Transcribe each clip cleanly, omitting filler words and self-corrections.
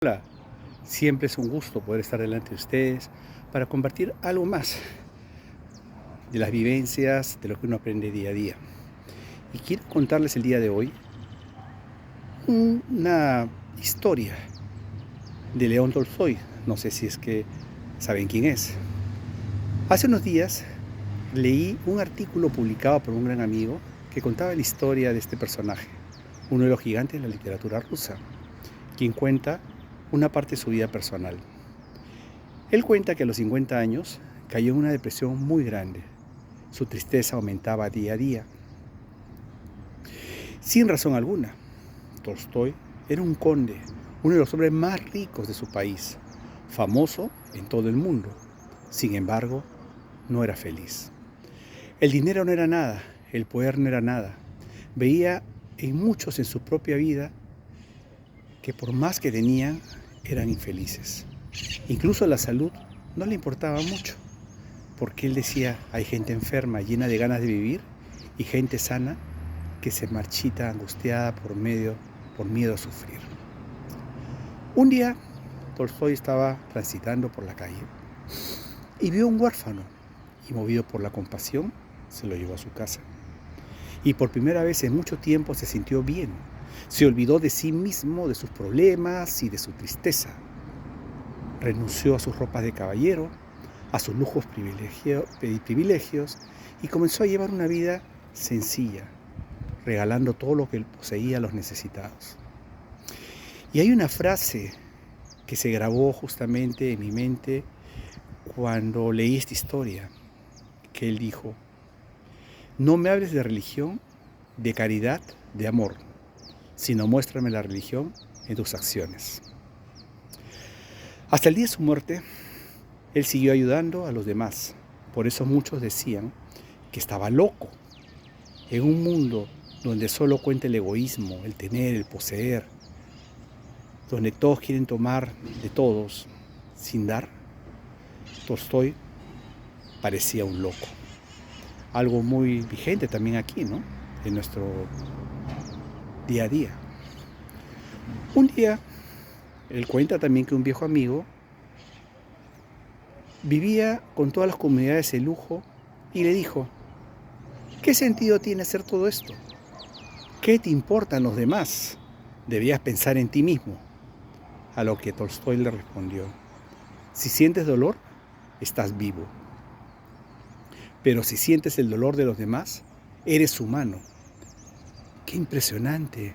Hola, siempre es un gusto poder estar delante de ustedes para compartir algo más de las vivencias, de lo que uno aprende día a día. Y quiero contarles el día de hoy una historia de León Tolstoy. No sé si es que saben quién es. Hace unos días leí un artículo publicado por un gran amigo que contaba la historia de este personaje, uno de los gigantes de la literatura rusa, quien cuenta una parte de su vida personal. Él cuenta que a los 50 años cayó en una depresión muy grande. Su tristeza aumentaba día a día, sin razón alguna. Tolstoy era un conde, uno de los hombres más ricos de su país, famoso en todo el mundo. Sin embargo, no era feliz. El dinero no era nada, el poder no era nada. Veía en muchos en su propia vida que por más que tenían, eran infelices. Incluso la salud no le importaba mucho, porque él decía, hay gente enferma, llena de ganas de vivir, y gente sana que se marchita angustiada por miedo a sufrir. Un día, Tolstoy estaba transitando por la calle y vio un huérfano, y movido por la compasión, se lo llevó a su casa. Y por primera vez en mucho tiempo se sintió bien. Se olvidó de sí mismo, de sus problemas y de su tristeza. Renunció a sus ropas de caballero, a sus lujos privilegios, y comenzó a llevar una vida sencilla, regalando todo lo que él poseía a los necesitados. Y hay una frase que se grabó justamente en mi mente cuando leí esta historia, que él dijo: no me hables de religión, de caridad, de amor, sino muéstrame la religión en tus acciones. Hasta el día de su muerte, él siguió ayudando a los demás. Por eso muchos decían que estaba loco. En un mundo donde solo cuenta el egoísmo, el tener, el poseer, donde todos quieren tomar de todos sin dar, Tolstoy parecía un loco. Algo muy vigente también aquí, ¿no? En nuestro día a día. Un día, él cuenta también que un viejo amigo vivía con todas las comodidades de lujo y le dijo: ¿qué sentido tiene hacer todo esto? ¿Qué te importan los demás? Debías pensar en ti mismo. A lo que Tolstoy le respondió: si sientes dolor, estás vivo. Pero si sientes el dolor de los demás, eres humano. Qué impresionante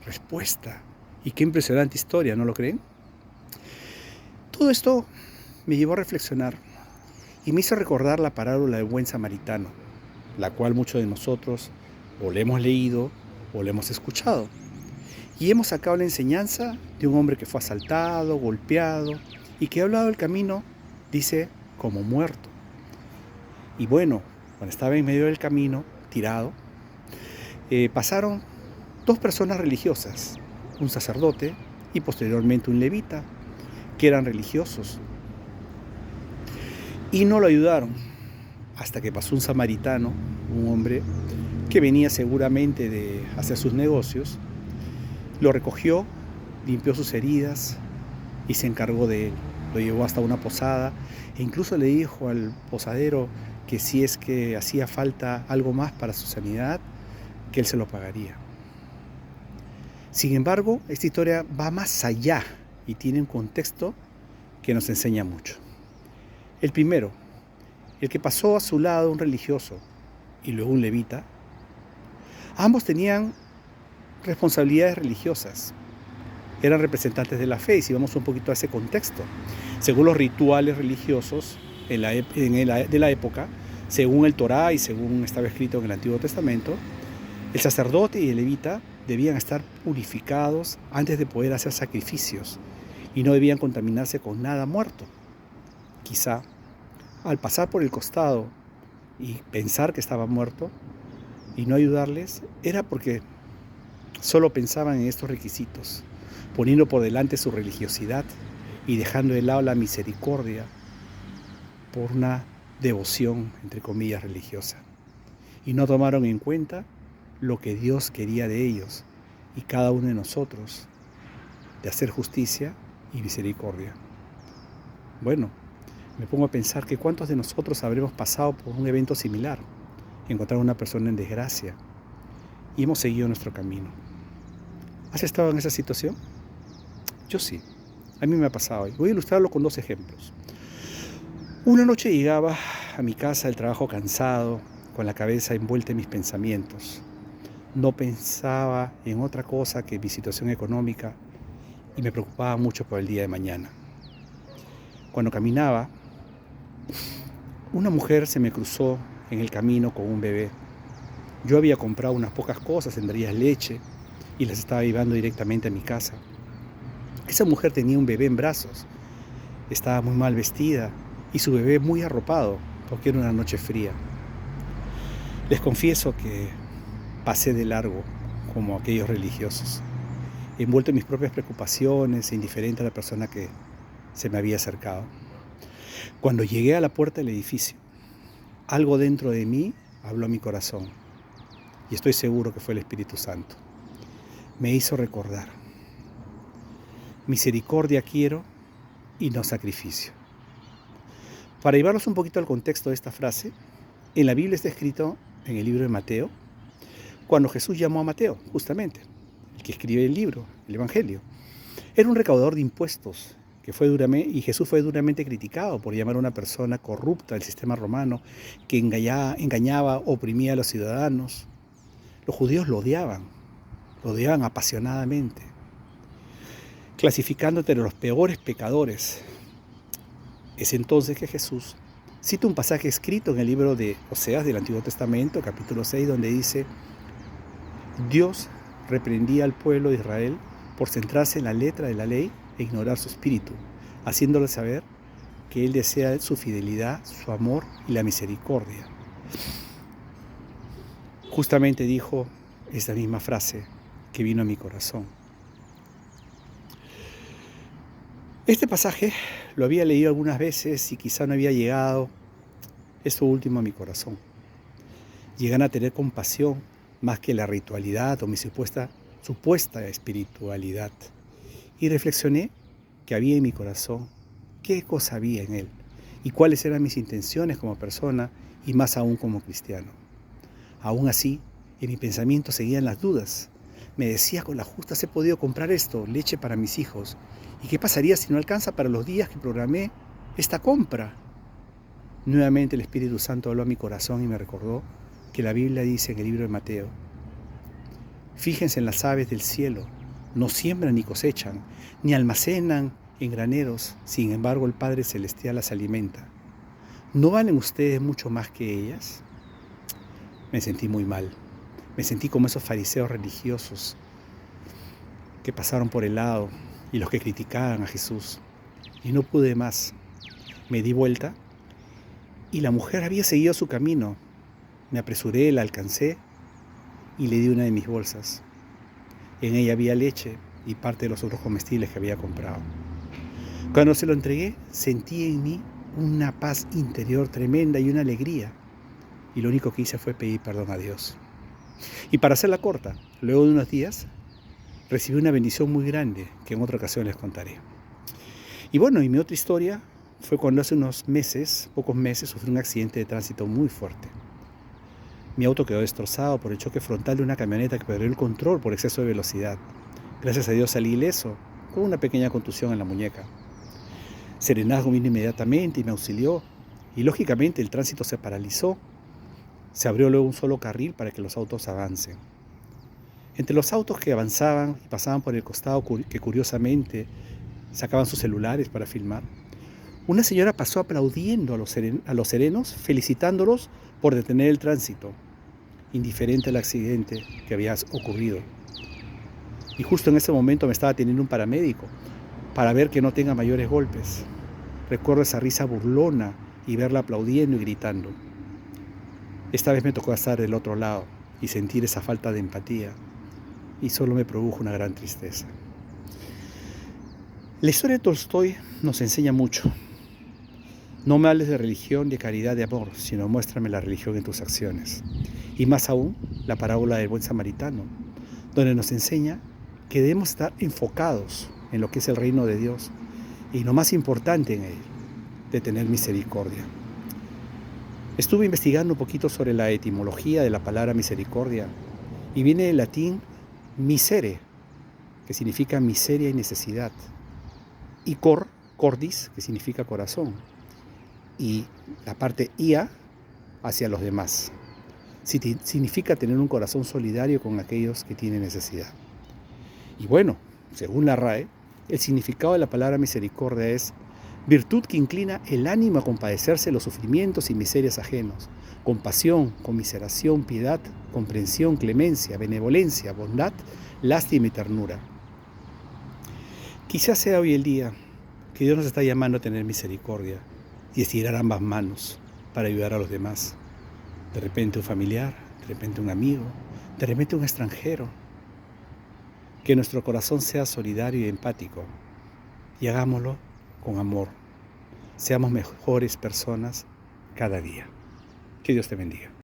respuesta y qué impresionante historia, ¿no lo creen? Todo esto me llevó a reflexionar y me hizo recordar la parábola del buen samaritano, la cual muchos de nosotros o le hemos leído o le hemos escuchado. Y hemos sacado la enseñanza de un hombre que fue asaltado, golpeado y que ha hablado del camino, dice, como muerto. Y bueno, cuando estaba en medio del camino, tirado, pasaron dos personas religiosas, un sacerdote y posteriormente un levita, que eran religiosos, y no lo ayudaron hasta que pasó un samaritano, un hombre que venía seguramente de hacer sus negocios, lo recogió, limpió sus heridas y se encargó de él. Lo llevó hasta una posada e incluso le dijo al posadero que si es que hacía falta algo más para su sanidad, que él se lo pagaría. Sin embargo, esta historia va más allá y tiene un contexto que nos enseña mucho. El primero, el que pasó a su lado un religioso y luego un levita, ambos tenían responsabilidades religiosas. Eran representantes de la fe, y si vamos un poquito a ese contexto, según los rituales religiosos de la época, según el Torá y según estaba escrito en el Antiguo Testamento, el sacerdote y el levita debían estar purificados antes de poder hacer sacrificios y no debían contaminarse con nada muerto. Quizá al pasar por el costado y pensar que estaba muerto y no ayudarles, era porque solo pensaban en estos requisitos, poniendo por delante su religiosidad y dejando de lado la misericordia por una devoción, entre comillas, religiosa. Y no tomaron en cuenta lo que Dios quería de ellos y cada uno de nosotros, de hacer justicia y misericordia. Bueno, me pongo a pensar que cuántos de nosotros habremos pasado por un evento similar, encontrar a una persona en desgracia y hemos seguido nuestro camino. ¿Has estado en esa situación? Yo sí, a mí me ha pasado y voy a ilustrarlo con 2 ejemplos. Una noche llegaba a mi casa del trabajo cansado, con la cabeza envuelta en mis pensamientos. No pensaba en otra cosa que mi situación económica y me preocupaba mucho por el día de mañana. Cuando caminaba, una mujer se me cruzó en el camino con un bebé. Yo había comprado unas pocas cosas, tendría leche, y las estaba llevando directamente a mi casa. Esa mujer tenía un bebé en brazos, estaba muy mal vestida y su bebé muy arropado, porque era una noche fría. Les confieso que pasé de largo, como aquellos religiosos, envuelto en mis propias preocupaciones, indiferente a la persona que se me había acercado. Cuando llegué a la puerta del edificio, algo dentro de mí habló a mi corazón, y estoy seguro que fue el Espíritu Santo. Me hizo recordar: misericordia quiero y no sacrificio. Para llevarlos un poquito al contexto de esta frase, en la Biblia está escrito en el libro de Mateo, cuando Jesús llamó a Mateo, justamente, el que escribe el libro, el Evangelio. Era un recaudador de impuestos, y Jesús fue duramente criticado por llamar a una persona corrupta del sistema romano, que engañaba, oprimía a los ciudadanos. Los judíos lo odiaban apasionadamente, clasificándote entre los peores pecadores. Es entonces que Jesús cita un pasaje escrito en el libro de Oseas del Antiguo Testamento, capítulo 6, donde dice: Dios reprendía al pueblo de Israel por centrarse en la letra de la ley e ignorar su espíritu, haciéndole saber que Él desea su fidelidad, su amor y la misericordia. Justamente dijo esta misma frase que vino a mi corazón. Este pasaje lo había leído algunas veces y quizá no había llegado esto último a mi corazón. Llegan a tener compasión más que la ritualidad o mi supuesta espiritualidad. Y reflexioné que había en mi corazón, qué cosa había en él y cuáles eran mis intenciones como persona y más aún como cristiano. Aún así, en mi pensamiento seguían las dudas. Me decía: con la justa he podido comprar esto, leche para mis hijos. ¿Y qué pasaría si no alcanza para los días que programé esta compra? Nuevamente el Espíritu Santo habló a mi corazón y me recordó que la Biblia dice en el libro de Mateo: fíjense en las aves del cielo, no siembran ni cosechan, ni almacenan en graneros, sin embargo el Padre Celestial las alimenta. ¿No valen ustedes mucho más que ellas? Me sentí muy mal. Me sentí como esos fariseos religiosos que pasaron por el lado y los que criticaban a Jesús. Y no pude más. Me di vuelta y la mujer había seguido su camino. Me apresuré, la alcancé y le di una de mis bolsas. En ella había leche y parte de los otros comestibles que había comprado. Cuando se lo entregué, sentí en mí una paz interior tremenda y una alegría. Y lo único que hice fue pedir perdón a Dios. Y para hacerla corta, luego de unos días, recibí una bendición muy grande que en otra ocasión les contaré. Y bueno, y mi otra historia fue cuando hace pocos meses, sufrí un accidente de tránsito muy fuerte. Mi auto quedó destrozado por el choque frontal de una camioneta que perdió el control por exceso de velocidad. Gracias a Dios salí ileso, con una pequeña contusión en la muñeca. Serenazgo vino inmediatamente y me auxilió, y lógicamente el tránsito se paralizó. Se abrió luego un solo carril para que los autos avancen. Entre los autos que avanzaban y pasaban por el costado, que curiosamente sacaban sus celulares para filmar, una señora pasó aplaudiendo a los serenos, felicitándolos por detener el tránsito, indiferente al accidente que había ocurrido. Y justo en ese momento me estaba atendiendo un paramédico para ver que no tenga mayores golpes. Recuerdo esa risa burlona y verla aplaudiendo y gritando. Esta vez me tocó estar del otro lado y sentir esa falta de empatía, y solo me produjo una gran tristeza. La historia de Tolstoy nos enseña mucho. No me hables de religión, de caridad, de amor, sino muéstrame la religión en tus acciones. Y más aún, la parábola del buen samaritano, donde nos enseña que debemos estar enfocados en lo que es el reino de Dios y lo más importante en él, de tener misericordia. Estuve investigando un poquito sobre la etimología de la palabra misericordia y viene del latín misere, que significa miseria y necesidad, y cordis, que significa corazón, y la parte ia, hacia los demás. Significa tener un corazón solidario con aquellos que tienen necesidad. Y bueno, según la RAE, el significado de la palabra misericordia es virtud que inclina el ánimo a compadecerse de los sufrimientos y miserias ajenos. Compasión, conmiseración, piedad, comprensión, clemencia, benevolencia, bondad, lástima y ternura. Quizás sea hoy el día que Dios nos está llamando a tener misericordia y estirar ambas manos para ayudar a los demás. De repente un familiar, de repente un amigo, de repente un extranjero. Que nuestro corazón sea solidario y empático y hagámoslo con amor. Seamos mejores personas cada día. Que Dios te bendiga.